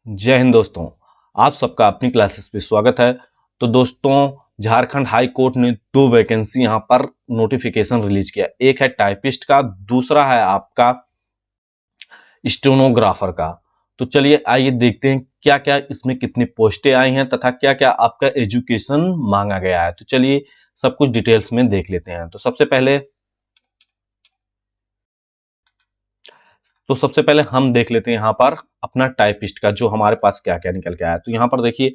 जय हिंद दोस्तों। आप सबका अपनी क्लासेस पे स्वागत है। तो दोस्तों, झारखंड हाई कोर्ट ने दो वैकेंसी यहां पर नोटिफिकेशन रिलीज किया। एक है टाइपिस्ट का, दूसरा है आपका स्टेनोग्राफर का। तो चलिए आइए देखते हैं क्या क्या इसमें कितनी पोस्टें आई हैं तथा क्या क्या आपका एजुकेशन मांगा गया है। तो चलिए सब कुछ डिटेल्स में देख लेते हैं। सबसे पहले हम देख लेते हैं यहाँ पर अपना टाइपिस्ट का, जो हमारे पास क्या क्या निकल के आया। तो यहाँ पर देखिए,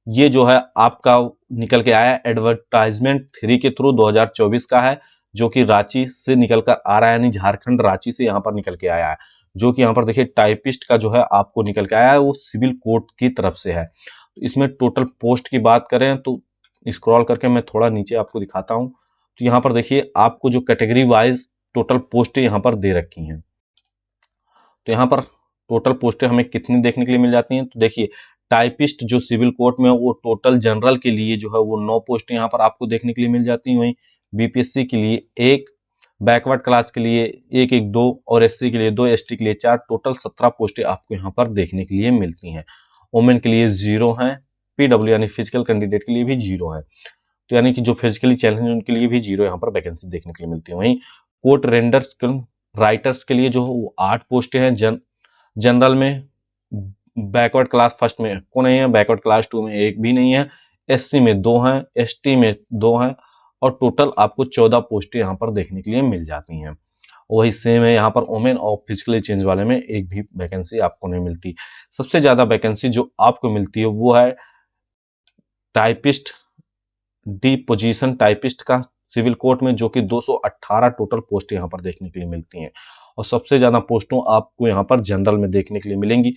ये जो है आपका निकल के आया एडवर्टाइजमेंट 3 के थ्रू 2024 का है, जो कि रांची से निकल कर आ रहा है, यानी झारखंड रांची से यहाँ पर निकल के आया है। जो कि यहाँ पर देखिए टाइपिस्ट का जो है आपको निकल के आया है, वो सिविल कोर्ट की तरफ से है। तो इसमें टोटल पोस्ट की बात करें तो स्क्रॉल करके मैं थोड़ा नीचे आपको दिखाता हूँ। तो यहाँ पर देखिए आपको जो कैटेगरी वाइज टोटल पोस्टें यहाँ पर दे रखी हैं। तो यहाँ पर टोटल पोस्टें हमें कितनी देखने के लिए मिल जाती हैं। तो देखिए, टाइपिस्ट जो सिविल कोर्ट में वो टोटल जनरल के लिए जो है वो 9 पोस्टें यहाँ पर आपको देखने के लिए मिल जाती हैं। वहीं बीपीएससी के लिए 1, बैकवर्ड क्लास के लिए 1, 2 और एससी के लिए 2, एसटी के लिए 4, टोटल 17 पोस्टें आपको यहाँ पर देखने के लिए मिलती हैं। वोमेन के लिए 0 है, पीडब्ल्यू यानी फिजिकल कैंडिडेट के लिए भी 0 है। तो यानी कि जो फिजिकली चैलेंज उनके लिए भी 0 यहाँ पर वैकेंसी देखने के लिए मिलती है। वहीं कोर्ट रेंडर्स राइटर्स के लिए जो 8 पोस्टें हैं। जनरल में बैकवर्ड क्लास फर्स्ट में को नहीं है, बैकवर्ड क्लास 2 में एक भी नहीं है, एससी में 2 हैं, एसटी में 2 हैं, और टोटल आपको 14 पोस्टें यहाँ पर देखने के लिए मिल जाती हैं। वही सेम है यहाँ पर वोमेन और फिजिकली चेंज वाले में एक भी वैकेंसी आपको नहीं मिलती। सबसे ज्यादा वैकेंसी जो आपको मिलती है वो है टाइपिस्ट डी पोजीशन टाइपिस्ट का सिविल कोर्ट में, जो कि 218 टोटल पोस्ट यहाँ पर देखने के लिए मिलती हैं। और सबसे ज्यादा पोस्टों आपको यहाँ पर जनरल में देखने के लिए मिलेंगी।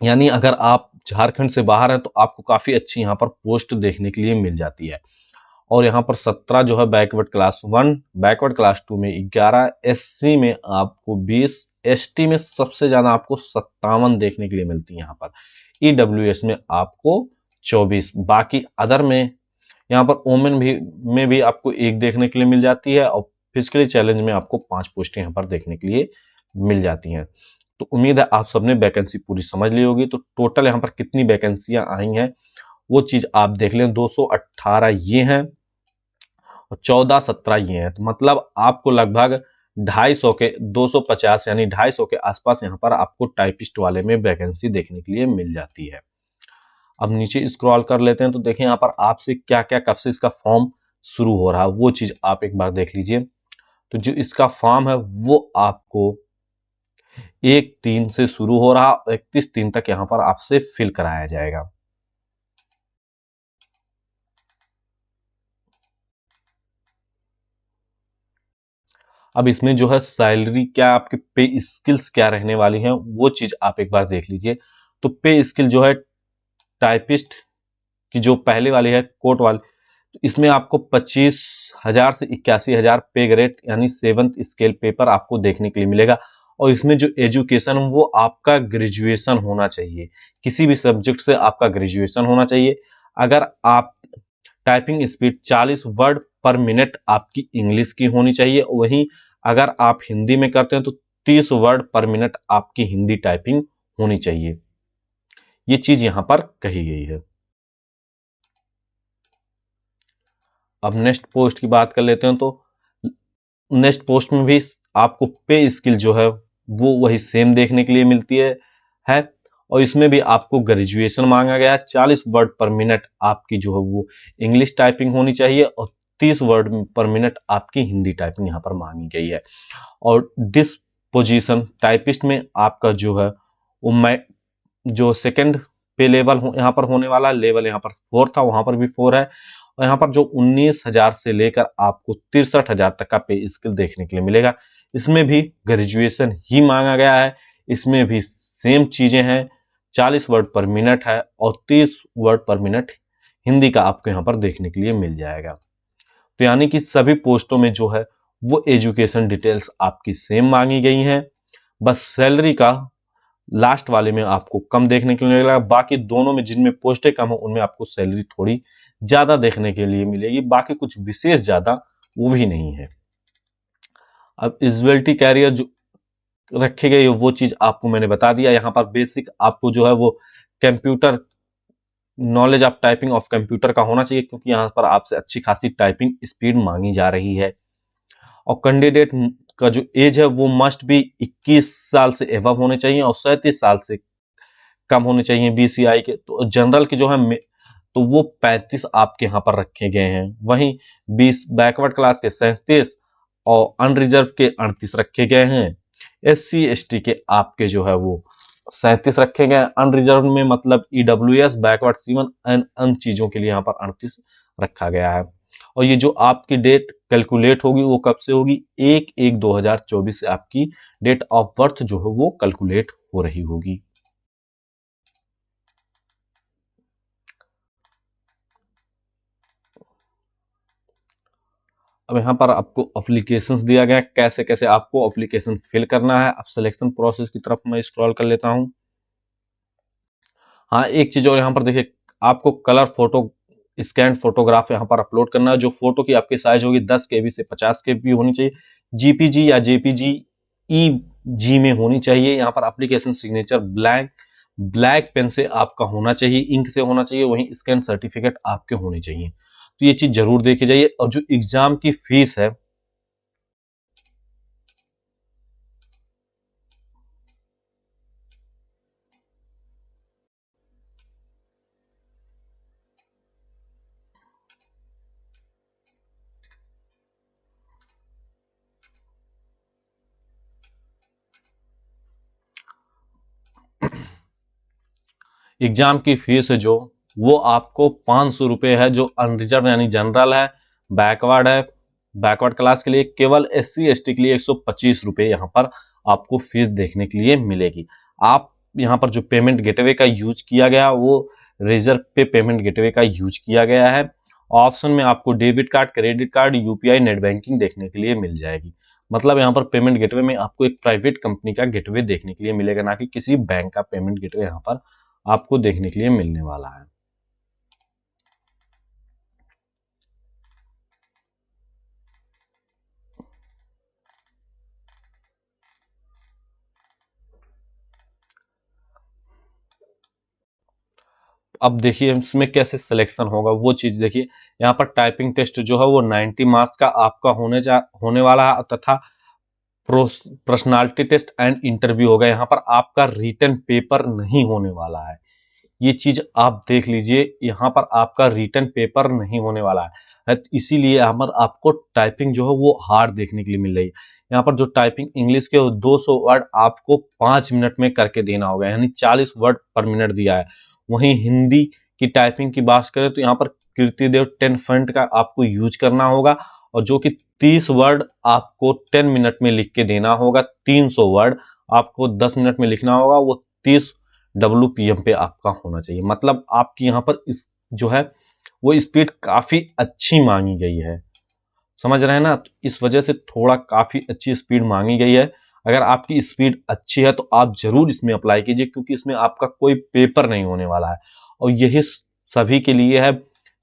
यानी अगर आप झारखंड से बाहर हैं तो आपको काफी अच्छी यहाँ पर पोस्ट देखने के लिए मिल जाती है। और यहाँ पर 17 जो है बैकवर्ड क्लास 1, बैकवर्ड क्लास 2 में 11, एससी में आपको 20, एसटी में सबसे ज्यादा आपको 57 देखने के लिए मिलती है। यहाँ पर ईडब्ल्यूएस में आपको 24, बाकी अदर में यहाँ पर वोमेन भी आपको 1 देखने के लिए मिल जाती है, और फिजिकली चैलेंज में आपको 5 पोस्टें यहाँ पर देखने के लिए मिल जाती हैं। तो उम्मीद है आप सबने वैकेंसी पूरी समझ ली होगी। तो टोटल यहाँ पर कितनी वैकेंसियां आई हैं वो चीज आप देख लें। 218 ये हैं और 14, 17 ये हैं। तो मतलब आपको लगभग 250 के 250 यानी 250 के आसपास यहाँ पर आपको टाइपिस्ट वाले में वैकेंसी देखने के लिए मिल जाती है। अब नीचे स्क्रॉल कर लेते हैं तो देखें यहाँ पर आपसे क्या क्या कब से इसका फॉर्म शुरू हो रहा है, वो चीज आप एक बार देख लीजिए। तो जो इसका फॉर्म है वो आपको 1/3 से शुरू हो रहा, 31/3 तक यहाँ पर आपसे फिल कराया जाएगा। अब इसमें जो है सैलरी क्या, आपके पे स्किल्स क्या रहने वाली हैं, वो चीज आप एक बार देख लीजिए। तो पे स्किल जो है टाइपिस्ट की जो पहले वाली है कोर्ट वाली, तो इसमें आपको 25,000 से 81,000 पे ग्रेड यानी 7th स्केल पेपर आपको देखने के लिए मिलेगा। और इसमें जो एजुकेशन वो आपका ग्रेजुएशन होना चाहिए, किसी भी सब्जेक्ट से आपका ग्रेजुएशन होना चाहिए। अगर आप typing speed 40 word per minute आपकी इंग्लिश की होनी चाहिए। वहीं अगर आप हिंदी में करते हैं तो 30 वर्ड पर मिनट आपकी हिंदी टाइपिंग होनी चाहिए। ये चीज यहां पर कही गई है। अब नेक्स्ट पोस्ट की बात कर लेते हैं। तो नेक्स्ट पोस्ट में भी आपको पे स्किल जो है वो वही सेम देखने के लिए मिलती है। और इसमें भी आपको ग्रेजुएशन मांगा गया है। 40 वर्ड पर मिनट आपकी जो है वो इंग्लिश टाइपिंग होनी चाहिए, और 30 वर्ड पर मिनट आपकी हिंदी टाइपिंग यहाँ पर मांगी गई है। और डिस पोजीशन टाइपिस्ट में आपका जो है वो जो सेकंड पे लेवल यहाँ पर होने वाला लेवल, यहाँ पर 4 था, वहां पर भी 4 है। और यहाँ पर जो 19,000 से लेकर आपको 63,000 तक का पे स्किल देखने के लिए मिलेगा। इसमें भी ग्रेजुएशन ही मांगा गया है। इसमें भी सेम चीजें हैं, 40 वर्ड पर मिनट है और 30 वर्ड पर मिनट हिंदी का आपको यहाँ पर देखने के लिए मिल जाएगा। तो यानी कि सभी पोस्टों में जो है वो एजुकेशन डिटेल्स आपकी सेम मांगी गई हैं। बस सैलरी का लास्ट वाले में आपको कम देखने के लिए मिलेगा। बाकी दोनों में जिनमें पोस्टें कम हो उनमें आपको सैलरी थोड़ी ज्यादा देखने के लिए मिलेगी। बाकी कुछ विशेष ज्यादा वो भी नहीं है। अब इजवेल्टी कैरियर जो रखे गए वो चीज आपको मैंने बता दिया। यहाँ पर बेसिक आपको जो है वो computer knowledge of typing of computer का होना चाहिए, क्योंकि यहाँ पर आपसे अच्छी खासी टाइपिंग स्पीड मांगी जा रही है। और कैंडिडेट का जो एज है वो मस्ट भी 21 साल से एवब होने चाहिए और 37 साल से कम होने चाहिए बीसीआई के। तो जनरल के जो है तो वो 35 आपके यहाँ पर रखे गए हैं। वहीं 20 बैकवर्ड क्लास के 37 और अनरिजर्व के 38 रखे गए हैं। एससी एसटी के आपके जो है वो 37 रखे गए हैं। अनरिजर्व में मतलब ईडब्ल्यूएस बैकवर्ड सीवन एंड अन्य चीजों के लिए यहाँ पर 38 रखा गया है। और ये जो आपकी डेट कैलकुलेट होगी वो कब से होगी? 1/1/2024 से आपकी डेट ऑफ बर्थ जो है वो कैलकुलेट हो रही होगी। अब यहाँ पर आपको एप्लीकेशंस दिया गया है, कैसे कैसे आपको एप्लीकेशन फिल करना है। अब सिलेक्शन प्रोसेस की तरफ मैं स्क्रॉल कर लेता हूँ। हाँ, एक चीज और यहाँ पर देखिए, आपको कलर फोटो स्कैन फोटोग्राफ यहाँ पर अपलोड करना है। जो फोटो की आपकी साइज होगी 10 KB से 50 KB होनी चाहिए। जीपीजी या जेपीजी ईजी में होनी चाहिए। यहाँ पर एप्लीकेशन सिग्नेचर ब्लैक पेन से आपका होना चाहिए, इंक से होना चाहिए। वहीं स्कैन सर्टिफिकेट आपके होने चाहिए। तो ये चीज जरूर देखी जाइए। और जो एग्जाम की फीस है, एग्जाम की फीस जो वो आपको 500 रुपये है। जो अनरिजर्व यानी जनरल है, बैकवर्ड है, बैकवर्ड क्लास के लिए केवल एससी एसटी के लिए 125 रुपये यहाँ पर आपको फीस देखने के लिए मिलेगी। आप यहाँ पर जो पेमेंट गेटवे का यूज किया गया वो रिजर्व पे पेमेंट गेटवे का यूज किया गया है। ऑप्शन में आपको debit card, credit card, UPI, net banking देखने के लिए मिल जाएगी। मतलब यहाँ पर पेमेंट गेटवे में आपको एक प्राइवेट कंपनी का गेटवे देखने के लिए मिलेगा, ना कि किसी बैंक का पेमेंट गेटवे यहाँ पर आपको देखने के लिए मिलने वाला है। अब देखिए इसमें कैसे सिलेक्शन होगा वो चीज देखिए। यहाँ पर टाइपिंग टेस्ट जो है वो 90 मार्क्स का आपका होने वाला है, तथा पर्सनालिटी टेस्ट एंड इंटरव्यू होगा। यहाँ पर आपका रिटन पेपर नहीं होने वाला है। ये चीज आप देख लीजिए, यहाँ पर आपका रिटन पेपर नहीं होने वाला है। इसीलिए यहाँ पर आपको टाइपिंग जो है वो हार्ड देखने के लिए मिल रही है। यहाँ पर जो टाइपिंग इंग्लिश के 200 वर्ड आपको 5 मिनट में करके देना होगा, यानी 40 वर्ड पर मिनट दिया है। वहीं हिंदी की टाइपिंग की बात करें तो यहाँ पर कीर्तिदेव 10 फॉन्ट का आपको यूज करना होगा, और जो कि 30 वर्ड आपको 10 मिनट में लिख के देना होगा। 300 वर्ड आपको 10 मिनट में लिखना होगा, वो 30 WPM पे आपका होना चाहिए। मतलब आपकी यहाँ पर इस जो है वो स्पीड काफी अच्छी मांगी गई है, समझ रहे हैं ना। तो इस वजह से थोड़ा काफी अच्छी स्पीड मांगी गई है। अगर आपकी स्पीड अच्छी है तो आप जरूर इसमें अप्लाई कीजिए, क्योंकि इसमें आपका कोई पेपर नहीं होने वाला है। और यही सभी के लिए है,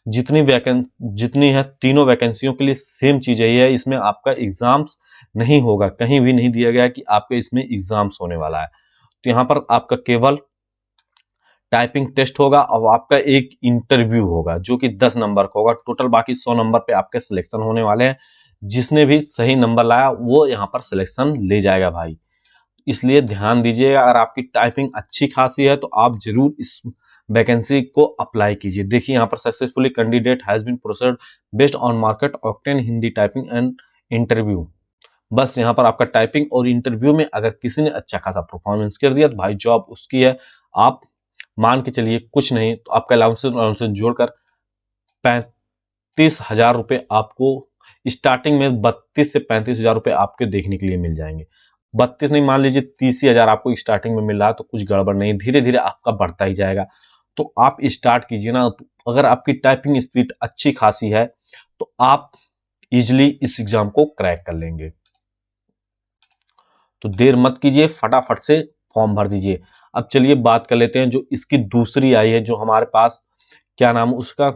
जितनी है तीनों वैकेंसियों के लिए सेम चीज यही है। इसमें आपका एग्जाम्स नहीं होगा, कहीं भी नहीं दिया गया कि आपके इसमें एग्जाम्स होने वाला है। तो यहाँ पर आपका केवल टाइपिंग टेस्ट होगा और आपका एक इंटरव्यू होगा जो कि 10 नंबर का होगा टोटल। बाकी 100 नंबर पे आपके सिलेक्शन होने वाले हैं। जिसने भी सही नंबर लाया वो यहाँ पर सिलेक्शन ले जाएगा भाई। इसलिए ध्यान दीजिएगा, अगर आपकी टाइपिंग अच्छी खासी है तो आप जरूर इस वैकेंसी को अप्लाई कीजिए। देखिए यहाँ पर successfully candidate has been processed based on marks obtained Hindi typing and interview. बस यहाँ पर आपका टाइपिंग और इंटरव्यू में अगर किसी ने अच्छा खासा परफॉर्मेंस कर दिया तो भाई जॉब उसकी है। आप मान के चलिए कुछ नहीं तो आपका अलाउंसेस जोड़कर 35,000 रुपये आपको स्टार्टिंग में 32 से 35,000 रुपये आपके देखने के लिए मिल जाएंगे। 32 नहीं, मान लीजिए 30,000 आपको स्टार्टिंग में मिल रहा है तो कुछ गड़बड़ नहीं, धीरे धीरे आपका बढ़ता ही जाएगा। तो आप स्टार्ट कीजिए ना। तो अगर आपकी टाइपिंग स्पीड अच्छी खासी है तो आप इजिली इस एग्जाम को क्रैक कर लेंगे। तो देर मत कीजिए, फटाफट से फॉर्म भर दीजिए। अब चलिए बात कर लेते हैं जो इसकी दूसरी आई है, जो हमारे पास क्या नाम उसका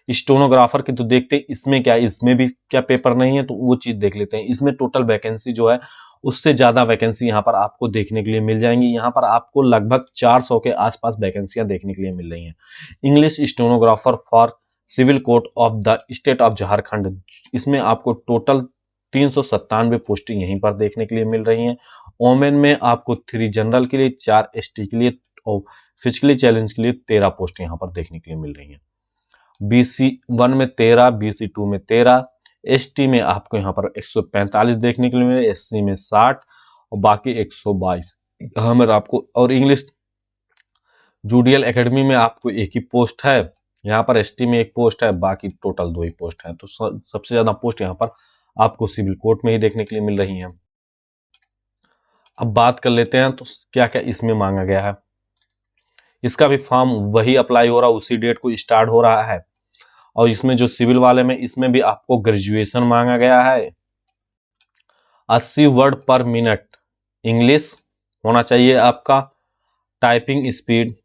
स्टोनोग्राफर की। तो देखते हैं इसमें क्या है, इसमें भी क्या पेपर नहीं है, तो वो चीज देख लेते हैं। इसमें टोटल वैकेंसी जो है उससे ज़्यादा वैकेंसी यहाँ पर आपको देखने के लिए मिल जाएंगी। यहाँ पर आपको लगभग 400 के आसपास वैकेंसियां देखने के लिए मिल रही हैं। English stenographer for civil court of the state of Jharkhand, इसमें आपको टोटल 397 पोस्टिंग यहीं पर देखने के लिए मिल रही हैं। ओमेन में आपको 3 जनरल के लिए, 4 एसटी के लिए और फिजिकली चैलेंज के लिए 13 पोस्ट यहाँ पर देखने के लिए मिल रही हैं। BC1 में 13, BC2 में 13, ST में आपको यहाँ पर 145 देखने के लिए मिले, SC में 60 और बाकी 122। हमें आपको और इंग्लिश जूडियल एकेडमी में आपको एक ही पोस्ट है, यहाँ पर ST में एक पोस्ट है, बाकी टोटल 2 ही पोस्ट हैं। तो सबसे ज्यादा पोस्ट यहाँ पर आपको सिविल कोर्ट में ही देखने के लिए मिल रही हैं। अब बात कर लेते हैं तो क्या क्या इसमें मांगा गया है। इसका भी फॉर्म वही अप्लाई हो रहा है, उसी डेट को स्टार्ट हो रहा है। और इसमें जो सिविल वाले में, इसमें भी आपको ग्रेजुएशन मांगा गया है। 80 वर्ड पर मिनट इंग्लिश होना चाहिए आपका। टाइपिंग स्पीड,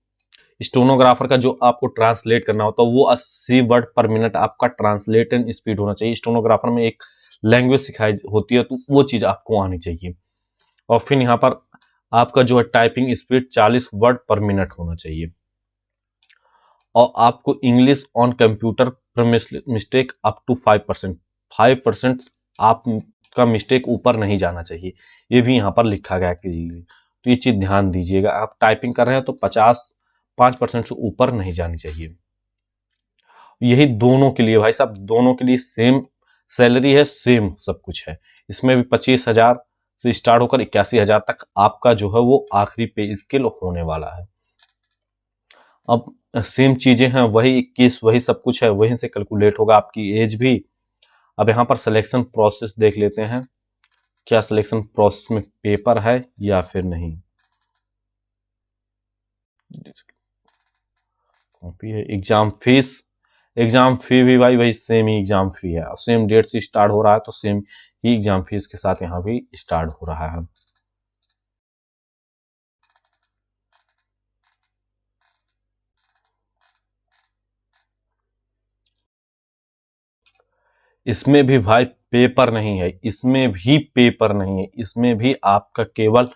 स्टेनोग्राफर का जो आपको ट्रांसलेट करना होता है वो 80 वर्ड पर मिनट आपका ट्रांसलेशन स्पीड होना चाहिए। स्टेनोग्राफर में एक लैंग्वेज सिखाई होती है तो वो चीज आपको आनी चाहिए। और फिर यहाँ पर आपका जो है typing speed 40 word per minute होना चाहिए। और आपको English on computer mistake up to 5%, 5% आपका मिस्टेक ऊपर नहीं जाना चाहिए, ये भी यहाँ पर लिखा गया क्लियरली। तो ये चीज ध्यान दीजिएगा, आप टाइपिंग कर रहे हैं तो 5% से ऊपर नहीं जानी चाहिए। यही दोनों के लिए भाई साहब, दोनों के लिए सेम सैलरी है, सेम सब कुछ है। इसमें भी 25,000 से स्टार्ट होकर 81,000 तक आपका जो है वो आखिरी पे स्केल होने वाला है। अब सेम चीजें हैं, वही 21 वही सब कुछ है, वहीं से कैलकुलेट होगा आपकी एज भी। अब यहाँ पर सिलेक्शन प्रोसेस देख लेते हैं, क्या सिलेक्शन प्रोसेस में पेपर है या फिर नहीं। कॉपी है। एग्जाम फी भी भाई वही सेम ही एग्जाम फी है, सेम डेट से स्टार्ट हो रहा है तो सेम ही एग्जाम फीस के साथ यहाँ भी स्टार्ट हो रहा है। इसमें भी भाई पेपर नहीं है, इसमें भी पेपर नहीं है, इसमें भी आपका केवल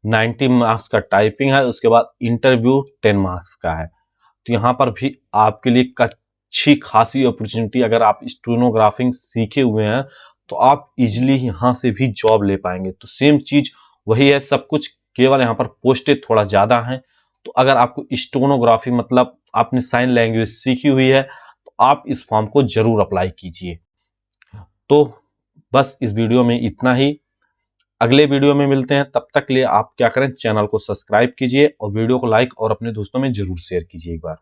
90 मार्क्स का टाइपिंग है, उसके बाद इंटरव्यू 10 मार्क्स का है। तो यहाँ पर भी आपके लिए अच्छी खासी अपॉर्चुनिटी, अगर आप स्टेनोग्राफिंग सीखे हुए हैं तो आप इजिली यहाँ से भी जॉब ले पाएंगे। तो सेम चीज वही है सब कुछ, केवल यहाँ पर पोस्टें थोड़ा ज्यादा हैं। तो अगर आपको स्टेनोग्राफी मतलब आपने साइन लैंग्वेज सीखी हुई है तो आप इस फॉर्म को जरूर अप्लाई कीजिए। तो बस इस वीडियो में इतना ही, अगले वीडियो में मिलते हैं। तब तक के लिए आप क्या करें, चैनल को सब्सक्राइब कीजिए और वीडियो को लाइक और अपने दोस्तों में जरूर शेयर कीजिए एक बार।